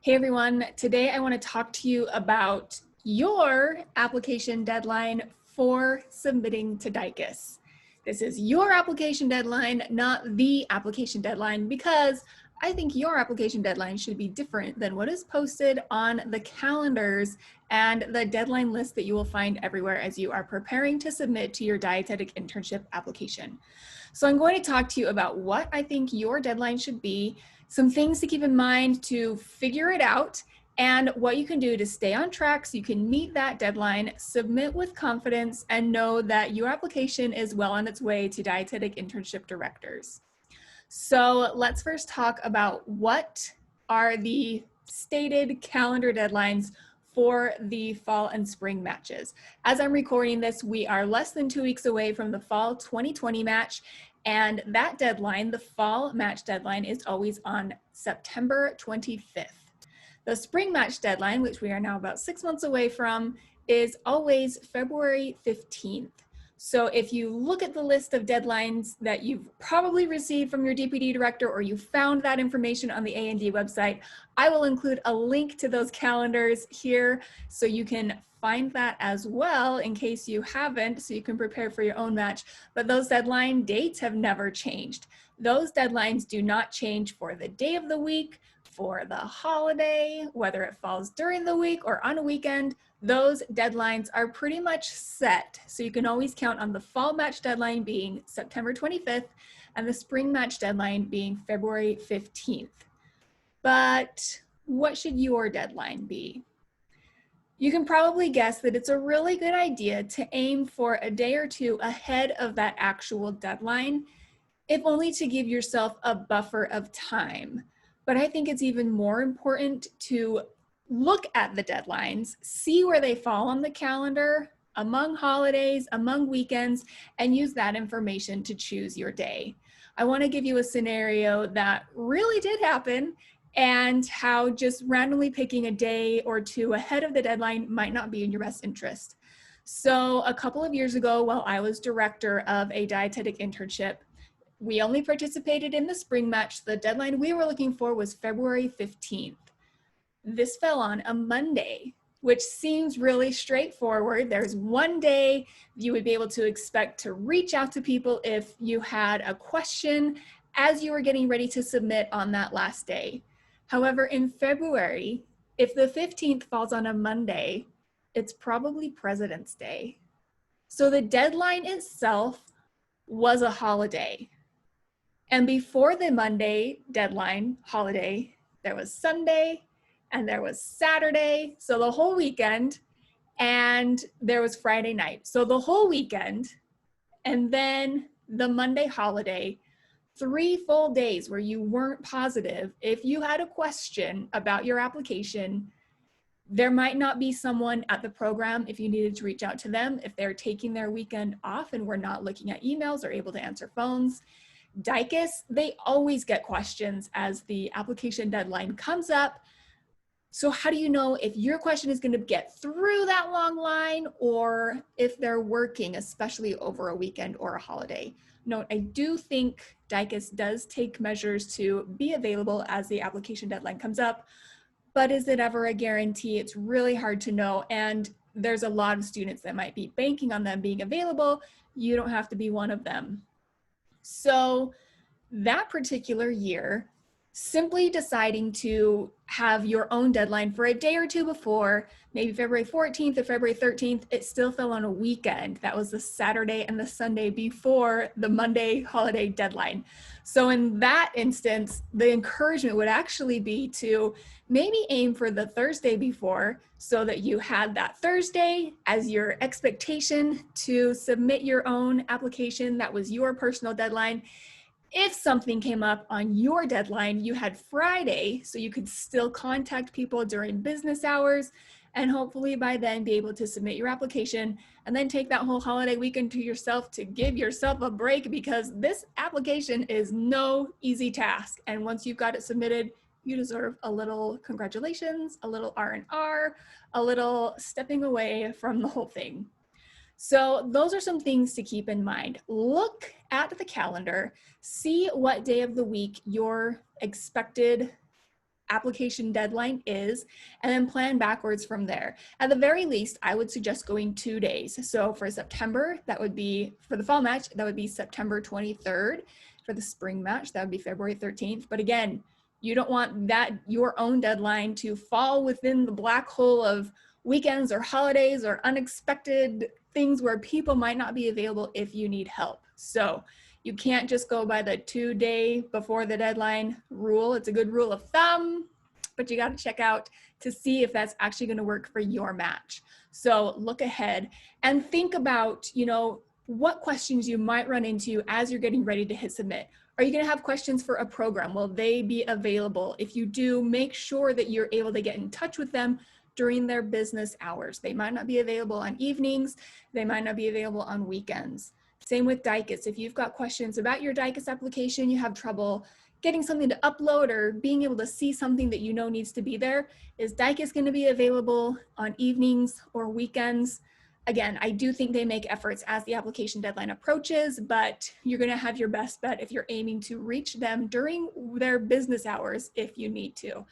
Hey everyone, today I want to talk to you about your application deadline for submitting to DICAS. This is your application deadline, not the application deadline, because I think your application deadline should be different than what is posted on the calendars and the deadline list that you will find everywhere as you are preparing to submit to your dietetic internship application. So I'm going to talk to you about what I think your deadline should be, some things to keep in mind to figure it out, and what you can do to stay on track so you can meet that deadline, submit with confidence, and know that your application is well on its way to dietetic internship directors. So let's first talk about what are the stated calendar deadlines for the fall and spring matches. As I'm recording this, we are less than 2 weeks away from the fall 2020 match, and that deadline, the fall match deadline, is always on September 25th. The spring match deadline, which we are now about 6 months away from, is always February 15th. So if you look at the list of deadlines that you've probably received from your DPD director, or you found that information on the A&D website, I will include a link to those calendars here so you can find that as well in case you haven't, so you can prepare for your own match. But those deadline dates have never changed. Those deadlines do not change for the day of the week, for the holiday, whether it falls during the week or on a weekend. Those deadlines are pretty much set. So you can always count on the fall match deadline being September 25th and the spring match deadline being February 15th. But what should your deadline be? You can probably guess that it's a really good idea to aim for a day or two ahead of that actual deadline, if only to give yourself a buffer of time. But I think it's even more important to look at the deadlines, see where they fall on the calendar, among holidays, among weekends, and use that information to choose your day. I want to give you a scenario that really did happen, and how just randomly picking a day or two ahead of the deadline might not be in your best interest. So a couple of years ago, while I was director of a dietetic internship, we only participated in the spring match. The deadline we were looking for was February 15th. This fell on a Monday, which seems really straightforward. There's one day you would be able to expect to reach out to people if you had a question as you were getting ready to submit on that last day. However, in February, if the 15th falls on a Monday, it's probably President's Day. So the deadline itself was a holiday. And before the Monday deadline holiday, there was Sunday and there was Saturday, so the whole weekend, and there was Friday night. So the whole weekend, and then the Monday holiday, 3 full days where you weren't positive. If you had a question about your application, there might not be someone at the program if you needed to reach out to them, if they're taking their weekend off and we're not looking at emails or able to answer phones. DICAS, they always get questions as the application deadline comes up. So how do you know if your question is going to get through that long line or if they're working, especially over a weekend or a holiday? Note, I do think DICAS does take measures to be available as the application deadline comes up, but is it ever a guarantee? It's really hard to know, and there's a lot of students that might be banking on them being available. You don't have to be one of them. So that particular year, simply deciding to have your own deadline for a day or two before, maybe February 14th or February 13th, it still fell on a weekend. That was the Saturday and the Sunday before the Monday holiday deadline. So in that instance, the encouragement would actually be to maybe aim for the Thursday before so that you had that Thursday as your expectation to submit your own application. That was your personal deadline. If something came up on your deadline, you had Friday, so you could still contact people during business hours and hopefully by then be able to submit your application and then take that whole holiday weekend to yourself to give yourself a break, because this application is no easy task. And once you've got it submitted, you deserve a little congratulations, a little R&R, a little stepping away from the whole thing. So those are some things to keep in mind. Look at the calendar, see what day of the week your expected application deadline is, and then plan backwards from there. At the very least, I would suggest going 2 days. So for September, that would be, for the fall match, that would be September 23rd. For the spring match, that would be February 13th. But again, you don't want that, your own deadline, to fall within the black hole of weekends or holidays or unexpected things where people might not be available if you need help. So you can't just go by the 2 day before the deadline rule. It's a good rule of thumb, but you got to check out to see if that's actually going to work for your match. So look ahead and think about, you know, what questions you might run into as you're getting ready to hit submit. Are you going to have questions for a program? Will they be available? If you do, make sure that you're able to get in touch with them during their business hours. They might not be available on evenings. They might not be available on weekends. Same with DICAS. If you've got questions about your DICAS application, you have trouble getting something to upload or being able to see something that you know needs to be there, is DICAS going to be available on evenings or weekends? Again, I do think they make efforts as the application deadline approaches, but you're going to have your best bet if you're aiming to reach them during their business hours if you need to.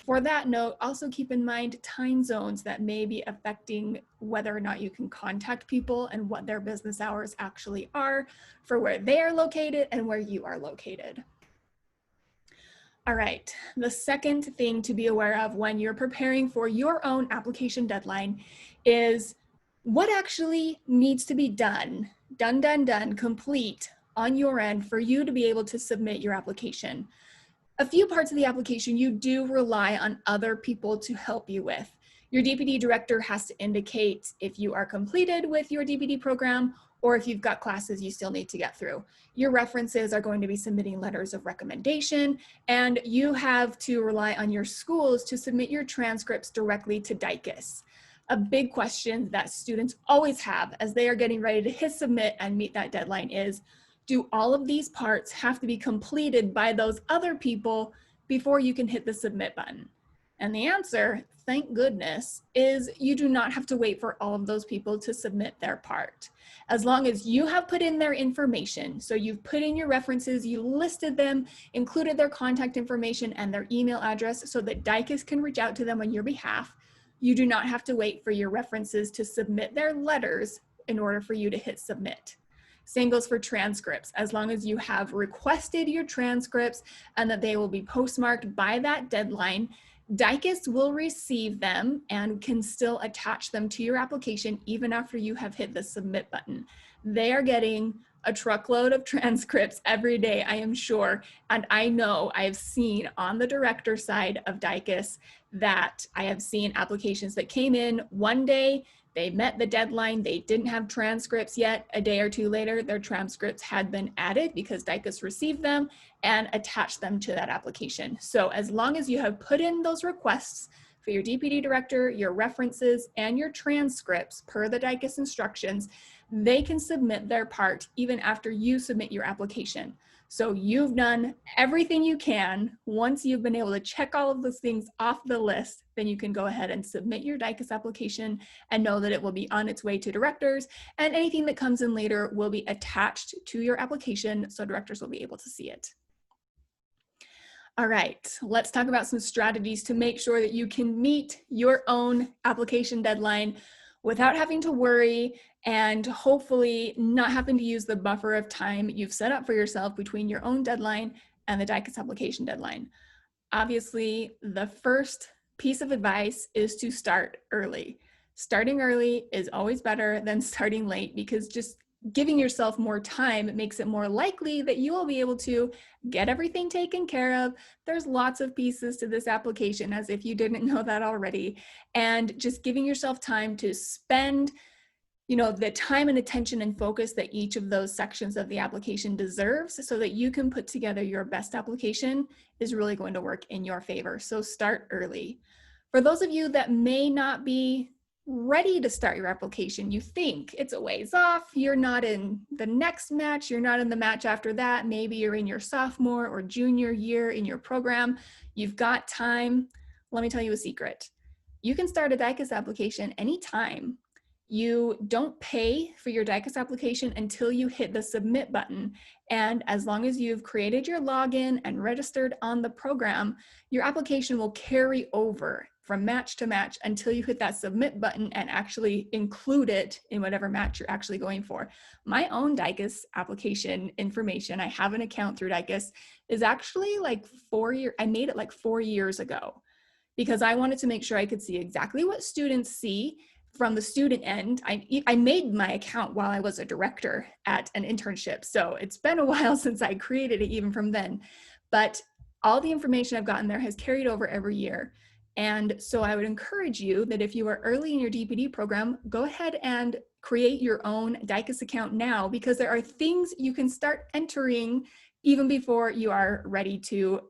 For that note, also keep in mind time zones that may be affecting whether or not you can contact people and what their business hours actually are for where they are located and where you are located. All right, the second thing to be aware of when you're preparing for your own application deadline is what actually needs to be done, complete on your end for you to be able to submit your application. A few parts of the application you do rely on other people to help you with. Your DPD director has to indicate if you are completed with your DPD program or if you've got classes you still need to get through. Your references are going to be submitting letters of recommendation, and you have to rely on your schools to submit your transcripts directly to DICAS. A big question that students always have as they are getting ready to hit submit and meet that deadline is, do all of these parts have to be completed by those other people before you can hit the submit button? And the answer, thank goodness, is you do not have to wait for all of those people to submit their part. As long as you have put in their information, so you've put in your references, you listed them, included their contact information and their email address so that DICAS can reach out to them on your behalf, you do not have to wait for your references to submit their letters in order for you to hit submit. Same goes for transcripts. As long as you have requested your transcripts and that they will be postmarked by that deadline, DICAS will receive them and can still attach them to your application even after you have hit the submit button. They are getting a truckload of transcripts every day, I am sure. And I know I've seen on the director side of DICAS that I have seen applications that came in one day, they met the deadline, they didn't have transcripts yet. A day or two later, their transcripts had been added because DICAS received them and attached them to that application. So as long as you have put in those requests for your DPD director, your references, and your transcripts per the DICAS instructions, they can submit their part even after you submit your application. So you've done everything you can. Once you've been able to check all of those things off the list, then you can go ahead and submit your DICAS application and know that it will be on its way to directors, and anything that comes in later will be attached to your application so directors will be able to see it. All right, let's talk about some strategies to make sure that you can meet your own application deadline without having to worry and hopefully not having to use the buffer of time you've set up for yourself between your own deadline and the DICAS application deadline. Obviously, the first piece of advice is to start early. Starting early is always better than starting late, because just giving yourself more time makes it more likely that you will be able to get everything taken care of. There's lots of pieces to this application, as if you didn't know that already. And just giving yourself time to spend, you know, the time and attention and focus that each of those sections of the application deserves so that you can put together your best application is really going to work in your favor. So start early. For those of you that may not be ready to start your application, you think it's a ways off, you're not in the next match, you're not in the match after that, maybe you're in your sophomore or junior year in your program, you've got time. Let me tell you a secret. You can start a DICAS application anytime. You don't pay for your DICAS application until you hit the submit button. And as long as you've created your login and registered on the program, your application will carry over from match to match until you hit that submit button and actually include it in whatever match you're actually going for. My own DICAS application information, I have an account through DICAS, is actually like I made it like 4 years ago because I wanted to make sure I could see exactly what students see from the student end. I made my account while I was a director at an internship, so it's been a while since I created it even from then, but all the information I've gotten there has carried over every year. And so I would encourage you that if you are early in your DPD program, go ahead and create your own DICAS account now, because there are things you can start entering even before you are ready to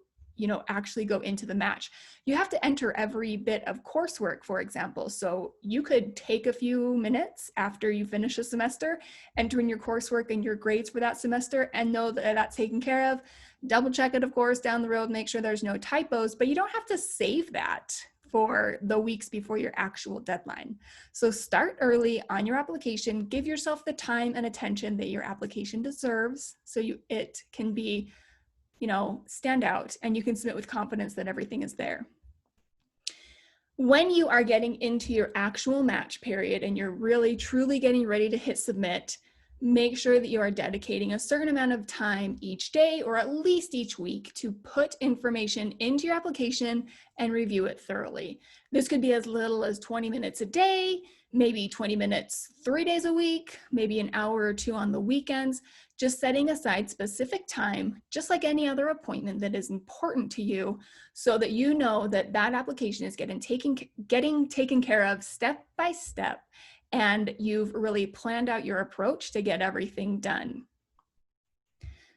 actually go into the match. You have to enter every bit of coursework, for example. So you could take a few minutes after you finish a semester, enter in your coursework and your grades for that semester and know that that's taken care of. Double check it, of course, down the road, make sure there's no typos, but you don't have to save that for the weeks before your actual deadline. So start early on your application, give yourself the time and attention that your application deserves so it can be stand out and you can submit with confidence that everything is there. When you are getting into your actual match period and you're really truly getting ready to hit submit, make sure that you are dedicating a certain amount of time each day or at least each week to put information into your application and review it thoroughly. This could be as little as 20 minutes a day, maybe 20 minutes 3 days a week, maybe an hour or two on the weekends. Just setting aside specific time, just like any other appointment that is important to you, so that you know that that application is getting taken care of step by step, and you've really planned out your approach to get everything done.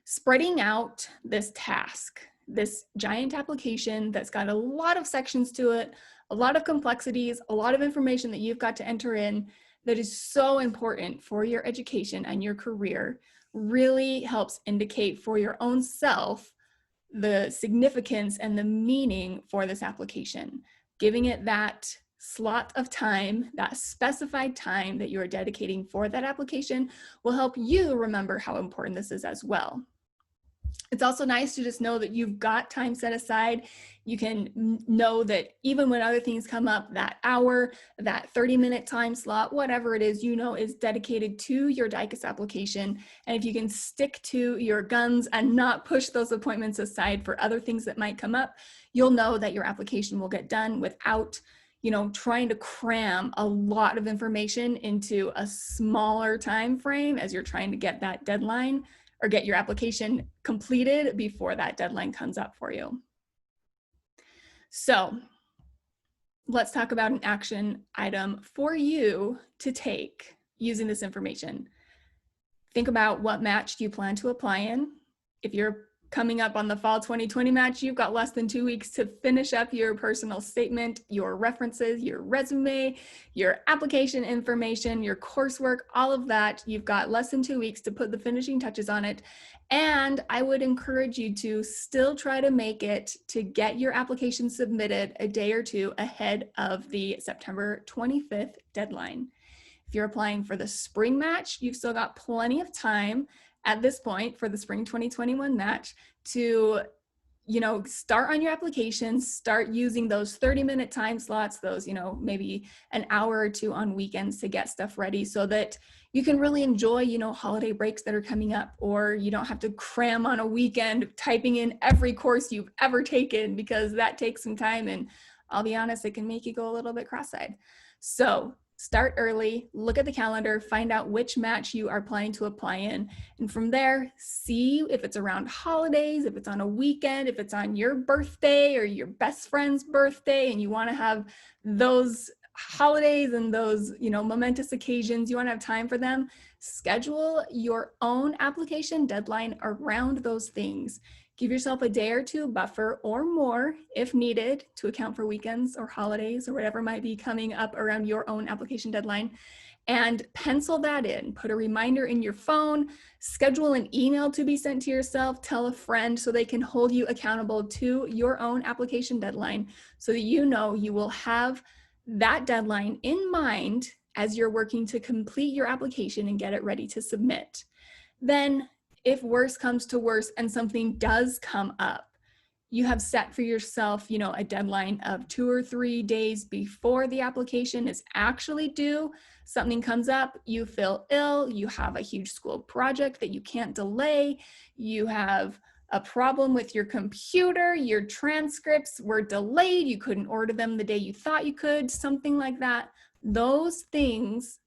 Spreading out this task, this giant application that's got a lot of sections to it, a lot of complexities, a lot of information that you've got to enter in that is so important for your education and your career, really helps indicate for your own self the significance and the meaning for this application. Giving it that slot of time, that specified time that you are dedicating for that application will help you remember how important this is as well. It's also nice to just know that you've got time set aside. You can know that even when other things come up, that hour, that 30-minute time slot, whatever it is, is dedicated to your DICAS application. And if you can stick to your guns and not push those appointments aside for other things that might come up, you'll know that your application will get done without trying to cram a lot of information into a smaller time frame as you're trying to get that deadline or get your application completed before that deadline comes up for you. So let's talk about an action item for you to take using this information. Think about what match you plan to apply in. If you're coming up on the fall 2020 match, you've got less than 2 weeks to finish up your personal statement, your references, your resume, your application information, your coursework, all of that. You've got less than 2 weeks to put the finishing touches on it. And I would encourage you to still try to make it to get your application submitted a day or two ahead of the September 25th deadline. If you're applying for the spring match, you've still got plenty of time at this point for the spring 2021 match to start on your application, start using those 30-minute time slots, those maybe an hour or two on weekends to get stuff ready so that you can really enjoy holiday breaks that are coming up, or you don't have to cram on a weekend typing in every course you've ever taken, because that takes some time, and I'll be honest, it can make you go a little bit cross-eyed. So start early, look at the calendar, find out which match you are planning to apply in. And from there, see if it's around holidays, if it's on a weekend, if it's on your birthday or your best friend's birthday, and you want to have those holidays and those, momentous occasions, you want to have time for them. Schedule your own application deadline around those things. Give yourself a day or two buffer or more if needed to account for weekends or holidays or whatever might be coming up around your own application deadline, and pencil that in. Put a reminder in your phone, schedule an email to be sent to yourself, tell a friend so they can hold you accountable to your own application deadline so that you will have that deadline in mind as you're working to complete your application and get it ready to submit. Then if worse comes to worse and something does come up, you have set for yourself, you know, a deadline of 2 or 3 days before the application is actually due. Something comes up, you feel ill, you have a huge school project that you can't delay, you have a problem with your computer, your transcripts were delayed, you couldn't order them the day you thought you could, something like that. Those things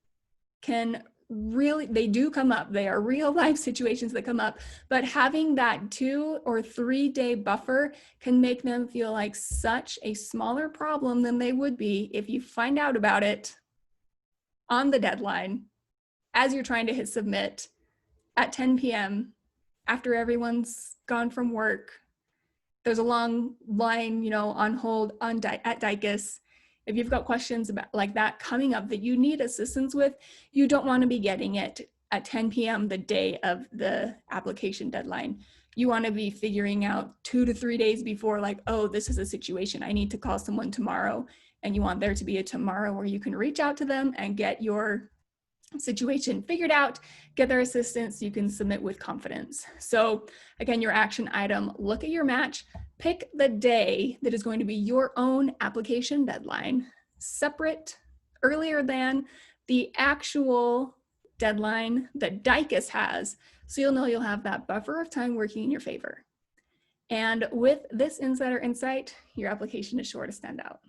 can really, they do come up. They are real life situations that come up, but having that 2 or 3 day buffer can make them feel like such a smaller problem than they would be if you find out about it on the deadline as you're trying to hit submit at 10 p.m. after everyone's gone from work. There's a long line, you know, on hold at DICAS. If you've got questions about like that coming up that you need assistance with, you don't want to be getting it at 10 p.m. the day of the application deadline. You want to be figuring out 2 to 3 days before, like, oh, this is a situation, I need to call someone tomorrow. And you want there to be a tomorrow where you can reach out to them and get your situation figured out, get their assistance, you can submit with confidence. So again, your action item, look at your match, pick the day that is going to be your own application deadline, separate, earlier than the actual deadline that DICAS has, so you'll know you'll have that buffer of time working in your favor. And with this insider insight, your application is sure to stand out.